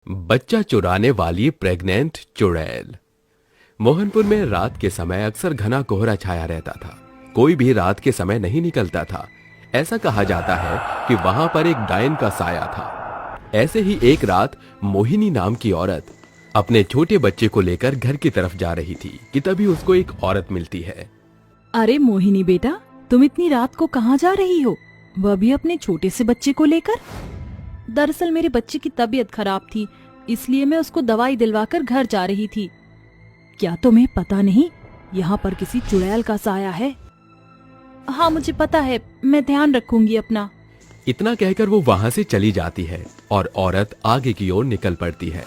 बच्चा चुराने वाली प्रेग्नेंट चुड़ैल। मोहनपुर में रात के समय अक्सर घना कोहरा छाया रहता था। कोई भी रात के समय नहीं निकलता था। ऐसा कहा जाता है कि वहां पर एक डायन का साया था। ऐसे ही एक रात मोहिनी नाम की औरत अपने छोटे बच्चे को लेकर घर की तरफ जा रही थी कि तभी उसको एक औरत मिलती है। अरे मोहिनी बेटा, तुम इतनी रात को कहाँ जा रही हो, वह भी अपने छोटे से बच्चे को लेकर? दरअसल मेरे बच्चे की तबीयत खराब थी, इसलिए मैं उसको दवाई दिलवाकर घर जा रही थी। क्या तुम्हें पता नहीं यहाँ पर किसी चुड़ैल का साया है? हाँ मुझे पता है, मैं ध्यान रखूंगी अपना। इतना कहकर वो वहां से चली जाती है और औरत आगे की ओर निकल पड़ती है।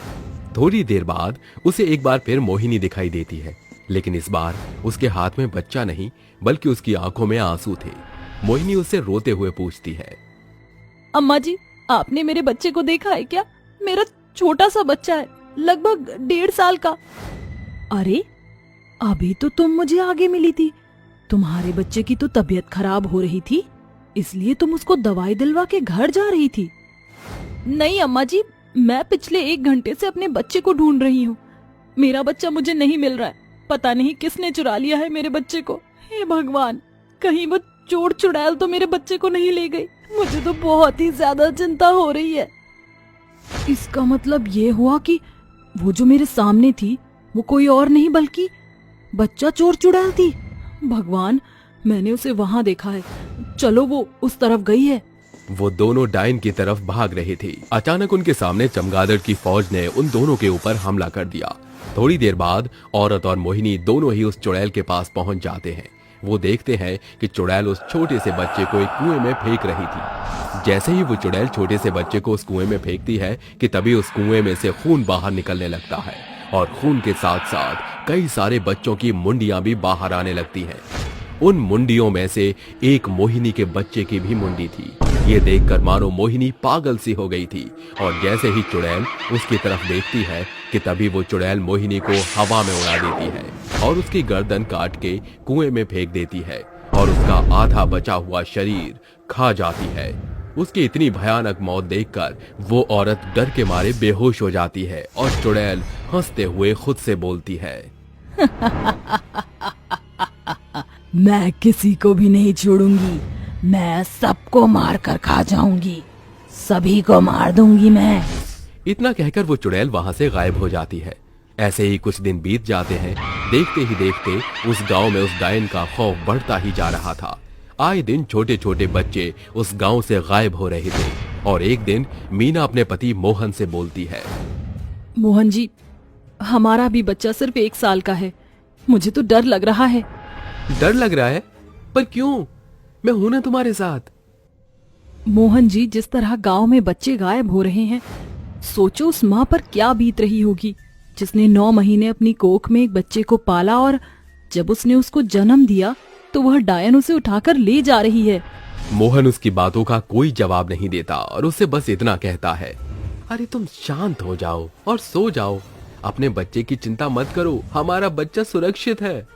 थोड़ी देर बाद उसे एक बार फिर मोहिनी दिखाई देती है, लेकिन इस बार उसके हाथ में बच्चा नहीं बल्कि उसकी आंखों में आंसू थे। मोहिनी उससे रोते हुए पूछती है, अम्मा जी, आपने मेरे बच्चे को देखा है क्या? मेरा छोटा सा बच्चा है, लगभग 1.5 साल का। अरे अभी तो तुम मुझे आगे मिली थी। तुम्हारे बच्चे की तो तबीयत खराब हो रही थी, इसलिए तुम उसको दवाई दिलवा के घर जा रही थी। नहीं अम्मा जी, मैं पिछले 1 घंटे से अपने बच्चे को ढूंढ रही हूँ। मेरा बच्चा मुझे नहीं मिल रहा है। पता नहीं किसने चुरा लिया है मेरे बच्चे को। हे भगवान, कहीं वो चोर चुड़ैल तो मेरे बच्चे को नहीं ले गई। मुझे तो बहुत ही ज्यादा चिंता हो रही है। इसका मतलब ये हुआ कि वो जो मेरे सामने थी वो कोई और नहीं बल्कि बच्चा चोर चुड़ैल थी। भगवान, मैंने उसे वहां देखा है। चलो वो उस तरफ गई है। वो दोनों डायन की तरफ भाग रहे थे। अचानक उनके सामने चमगादड़ की फौज ने उन दोनों के ऊपर हमला कर दिया। थोड़ी देर बाद औरत और मोहिनी दोनों ही उस चुड़ैल के पास पहुंच जाते हैं। वो देखते हैं कि चुड़ैल उस छोटे से बच्चे को एक कुएं में फेंक रही थी। जैसे ही वो चुड़ैल छोटे से बच्चे को उस कुएं में फेंकती है कि तभी उस कुएं में से खून बाहर निकलने लगता है और खून के साथ साथ कई सारे बच्चों की मुंडियां भी बाहर आने लगती हैं। उन मुंडियों में से एक मोहिनी के बच्चे की भी मुंडी थी। ये देखकर मानो मोहिनी पागल सी हो गई थी और जैसे ही चुड़ैल उसकी तरफ देखती है कि तभी वो चुड़ैल मोहिनी को हवा में उड़ा देती है और उसकी गर्दन काट के कुएं में फेंक देती है और उसका आधा बचा हुआ शरीर खा जाती है। उसकी इतनी भयानक मौत देखकर वो औरत डर के मारे बेहोश हो जाती है और चुड़ैल हंसते हुए खुद से बोलती है, मैं किसी को भी नहीं छोड़ूंगी। मैं सबको मार कर खा जाऊंगी। सभी को मार दूंगी मैं। इतना कहकर वो चुड़ैल वहां से गायब हो जाती है। ऐसे ही कुछ दिन बीत जाते हैं। देखते ही देखते उस गांव में उस डायन का खौफ बढ़ता ही जा रहा था। आए दिन छोटे छोटे बच्चे उस गांव से गायब हो रहे थे और एक दिन मीना अपने पति मोहन से बोलती है, मोहन जी, हमारा भी बच्चा सिर्फ 1 साल का है। मुझे तो डर लग रहा है। डर लग रहा है? पर क्यों? मैं हूं ना तुम्हारे साथ। मोहन जी, जिस तरह गांव में बच्चे गायब हो रहे हैं, सोचो उस माँ पर क्या बीत रही होगी जिसने 9 महीने अपनी कोख में एक बच्चे को पाला और जब उसने उसको जन्म दिया तो वह डायन उसे उठाकर ले जा रही है। मोहन उसकी बातों का कोई जवाब नहीं देता और उससे बस इतना कहता है, अरे तुम शांत हो जाओ और सो जाओ। अपने बच्चे की चिंता मत करो, हमारा बच्चा सुरक्षित है।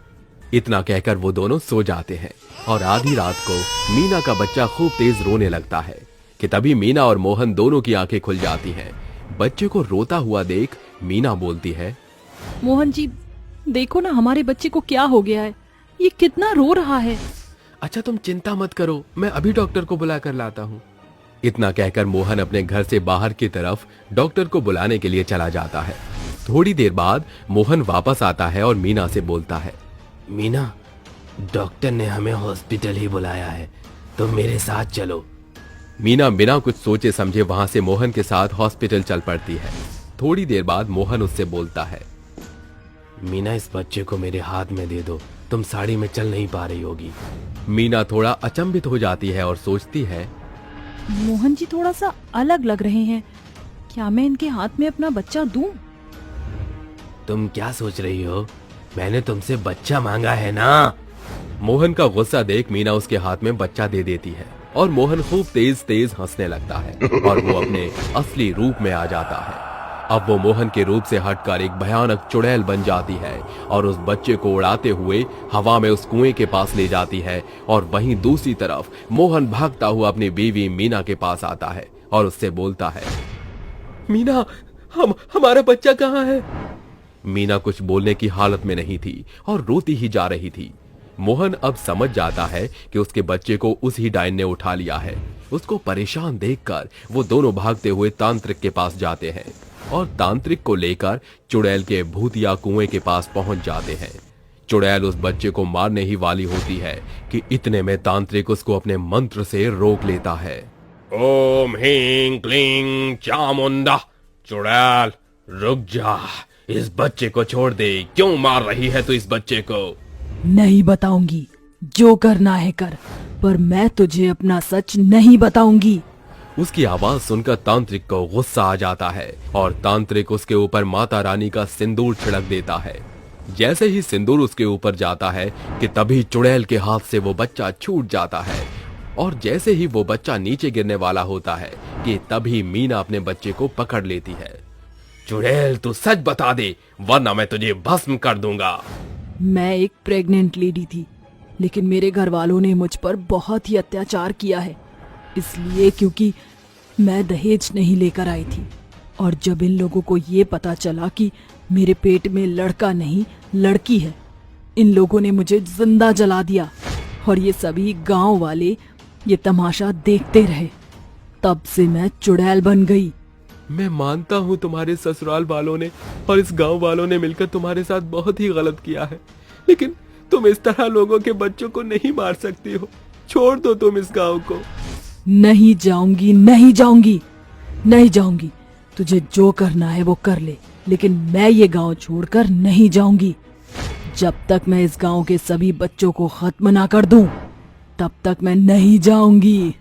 इतना कहकर वो दोनों सो जाते हैं और आधी रात को मीना का बच्चा खूब तेज रोने लगता है कि तभी मीना और मोहन दोनों की आंखें खुल जाती हैं। बच्चे को रोता हुआ देख मीना बोलती है, मोहन जी, देखो ना हमारे बच्चे को क्या हो गया है। ये कितना रो रहा है। अच्छा तुम चिंता मत करो, मैं अभी डॉक्टर को बुला कर लाता हूँ। इतना कहकर मोहन अपने घर से बाहर की तरफ डॉक्टर को बुलाने के लिए चला जाता है। थोड़ी देर बाद मोहन वापस आता है और मीना से बोलता है, मीना, डॉक्टर ने हमें हॉस्पिटल ही बुलाया है, तुम मेरे साथ चलो। मीना बिना कुछ सोचे समझे वहां से मोहन के साथ हॉस्पिटल चल पड़ती है। थोड़ी देर बाद मोहन उससे बोलता है, मीना, इस बच्चे को मेरे हाथ में दे दो, तुम साड़ी में चल नहीं पा रही होगी। मीना थोड़ा अचंभित हो जाती है और सोचती है, मोहन जी थोड़ा सा अलग लग रहे हैं। क्या मैं इनके हाथ में अपना बच्चा दूं? तुम क्या सोच रही हो? मैंने तुमसे बच्चा मांगा है ना। मोहन का गुस्सा देख मीना उसके हाथ में बच्चा दे देती है और मोहन खूब तेज तेज हंसने लगता है और वो अपने असली रूप में आ जाता है। अब वो मोहन के रूप से हटकर एक भयानक चुड़ैल बन जाती है और उस बच्चे को उड़ाते हुए हवा में उस कुएं के पास ले जाती है और वहीं दूसरी तरफ मोहन भागता हुआ अपनी बीवी मीना के पास आता है और उससे बोलता है, मीना, हमारा बच्चा कहाँ है? मीना कुछ बोलने की हालत में नहीं थी और रोती ही जा रही थी। मोहन अब समझ जाता है कि उसके बच्चे को उसी डायन ने उठा लिया है। उसको परेशान देखकर वो दोनों भागते हुए तांत्रिक के पास जाते हैं और तांत्रिक को लेकर चुड़ैल के भूतिया कुएं के पास पहुंच जाते हैं। चुड़ैल उस बच्चे को मारने ही वाली होती है कि इतने में तांत्रिक उसको अपने मंत्र से रोक लेता है। ओम ह्रीं क्लीं चामुंडा, चुड़ैल रुक जा, इस बच्चे को छोड़ दे। क्यों मार रही है तू इस बच्चे को? नहीं बताऊंगी, जो करना है कर, पर मैं तुझे अपना सच नहीं बताऊंगी। उसकी आवाज सुनकर तांत्रिक को गुस्सा आ जाता है और तांत्रिक उसके ऊपर माता रानी का सिंदूर छिड़क देता है। जैसे ही सिंदूर उसके ऊपर जाता है कि तभी चुड़ैल के हाथ से वो बच्चा छूट जाता है और जैसे ही वो बच्चा नीचे गिरने वाला होता है कि तभी मीना अपने बच्चे को पकड़ लेती है। चुड़ैल तू सच बता दे, वरना मैं तुझे भस्म कर दूंगा। मैं एक प्रेग्नेंट लेडी थी, लेकिन मेरे घर वालों ने मुझ पर बहुत ही अत्याचार किया है, इसलिए क्योंकि मैं दहेज नहीं लेकर आई थी। और जब इन लोगों को ये पता चला कि मेरे पेट में लड़का नहीं लड़की है, इन लोगों ने मुझे जिंदा जला दिया और ये सभी गांव वाले ये तमाशा देखते रहे। तब से मैं चुड़ैल बन गई। मैं मानता हूँ तुम्हारे ससुराल वालों ने और इस गांव वालों ने मिलकर तुम्हारे साथ बहुत ही गलत किया है, लेकिन तुम इस तरह लोगों के बच्चों को नहीं मार सकती हो। छोड़ दो तुम इस गांव को। नहीं जाऊंगी, नहीं जाऊंगी, नहीं जाऊंगी। तुझे जो करना है वो कर ले, लेकिन मैं ये गांव छोड़कर नहीं जाऊंगी। जब तक मैं इस गांव के सभी बच्चों को खत्म ना कर दूं, तब तक मैं नहीं जाऊंगी।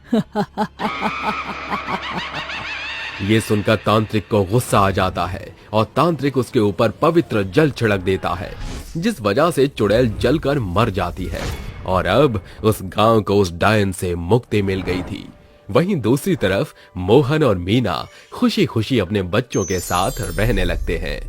ये सुनकर तांत्रिक को गुस्सा आ जाता है और तांत्रिक उसके ऊपर पवित्र जल छिड़क देता है, जिस वजह से चुड़ैल जलकर मर जाती है और अब उस गांव को उस डायन से मुक्ति मिल गई थी। वहीं दूसरी तरफ मोहन और मीना खुशी खुशी अपने बच्चों के साथ रहने लगते हैं।